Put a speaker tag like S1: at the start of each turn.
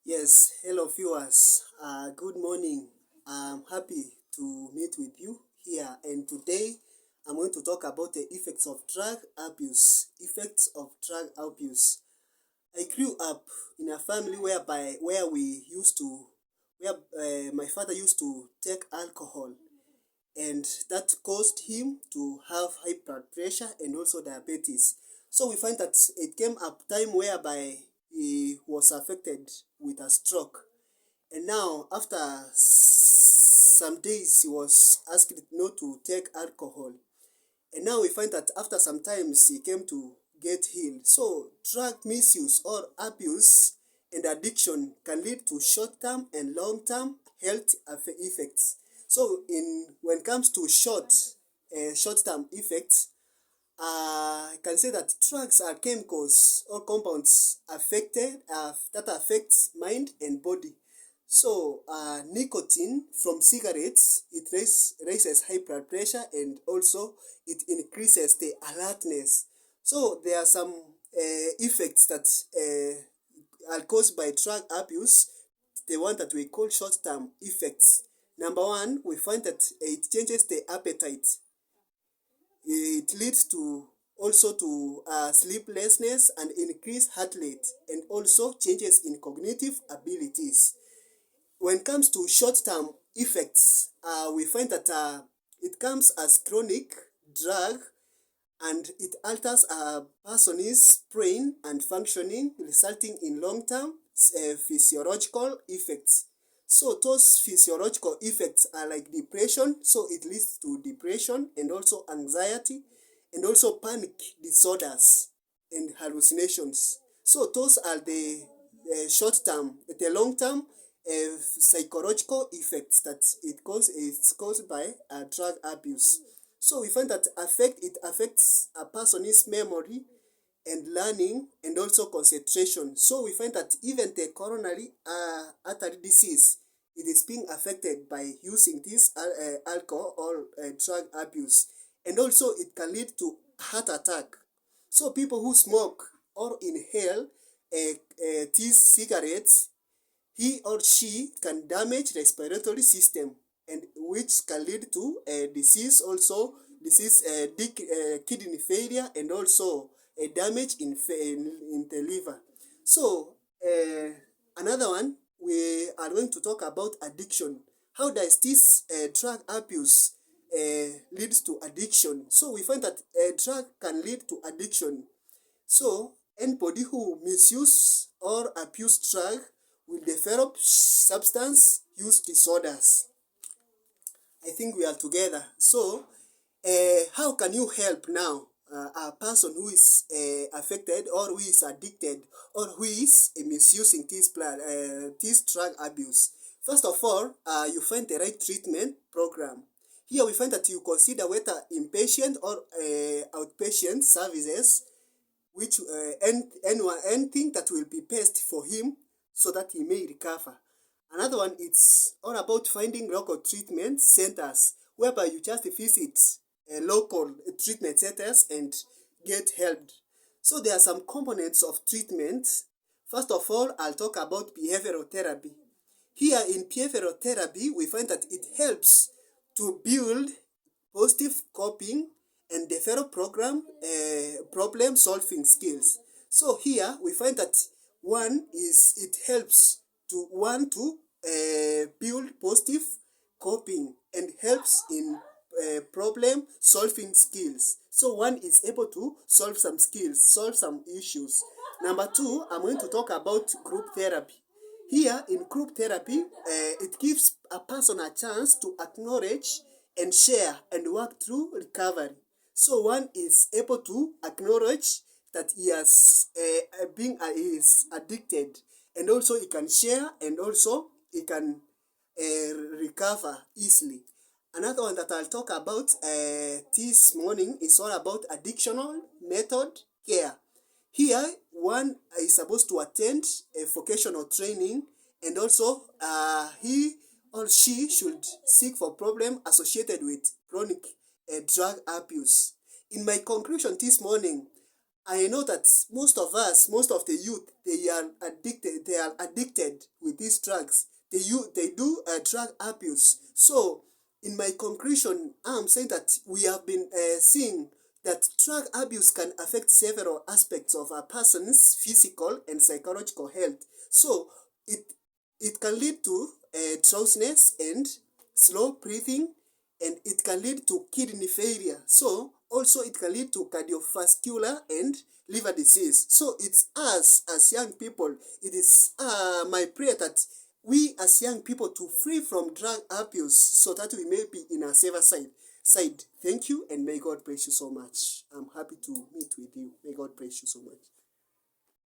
S1: Yes, hello viewers. Good morning. I'm happy to meet with you here, and today I'm going to talk about the effects of drug abuse. Effects of drug abuse. I grew up in a family where we used to where my father used to take alcohol, and that caused him to have high blood pressure and also diabetes. So we find that it came up time whereby he was affected with a stroke. And now, after some days, he was asked not to take alcohol. And now we find that after some times, he came to get healed. So, drug misuse or abuse and addiction can lead to short-term and long-term health effects. So, when it comes to short-term effects, I can say that drugs are chemicals or compounds that affect mind and body. So, nicotine from cigarettes, it raises high blood pressure, and also it increases the alertness. So, there are some effects that are caused by drug abuse, the one that we call short-term effects. Number one, we find that it changes the appetite. It leads to also to sleeplessness and increased heart rate, and also changes in cognitive abilities. When it comes to short-term effects, we find that it comes as chronic drug, and it alters a person's brain and functioning, resulting in long-term physiological effects. So those physiological effects are like depression, so it leads to depression and also anxiety and also panic disorders and hallucinations. So those are the short-term. The long-term psychological effects that it's caused by drug abuse. So we find that it affects a person's memory and learning and also concentration. So we find that even the coronary artery disease, it is being affected by using this alcohol or drug abuse. And also it can lead to heart attack. So people who smoke or inhale these cigarettes, he or she can damage respiratory system, and which can lead to kidney failure, and also a damage in the liver. So another one, we are going to talk about addiction. How does this drug abuse leads to addiction? So we find that a drug can lead to addiction. So, anybody who misuse or abuse drug will develop substance use disorders. I think we are together. So, how can you help now a person who is affected or who is addicted or who is misusing this drug abuse? First of all, you find the right treatment program. Here we find that you consider whether inpatient or outpatient services, which anything that will be best for him so that he may recover. Another one, it's all about finding local treatment centers whereby you just visit local treatment centers and get help. So there are some components of treatment. First of all, I'll talk about behavioral therapy. Here in behavioral therapy, we find that it helps to build positive coping and develop problem solving skills. So here we find that it helps to build positive coping and helps in problem solving skills. So one is able to solve some issues. Number two, I'm going to talk about group therapy. Here in group therapy, it gives a person a chance to acknowledge and share and work through recovery. So one is able to acknowledge that he is addicted, and also he can share, and also he can recover easily. Another one that I'll talk about this morning is all about addictional method care. Here, one is supposed to attend a vocational training, and also he or she should seek for problem associated with chronic drug abuse. In my conclusion this morning, I know that most of the youth, they are addicted with these drugs. They do drug abuse. So in my conclusion, I'm saying that we have been seeing that drug abuse can affect several aspects of a person's physical and psychological health. So it it can lead to drowsiness and slow breathing, and it can lead to kidney failure. So also it can lead to cardiovascular and liver disease. So it's us as young people, it is my prayer that we as young people to free from drug abuse so that we may be in a safer side. Thank you, and may God bless you so much. I'm happy to meet with you. May God bless you so much.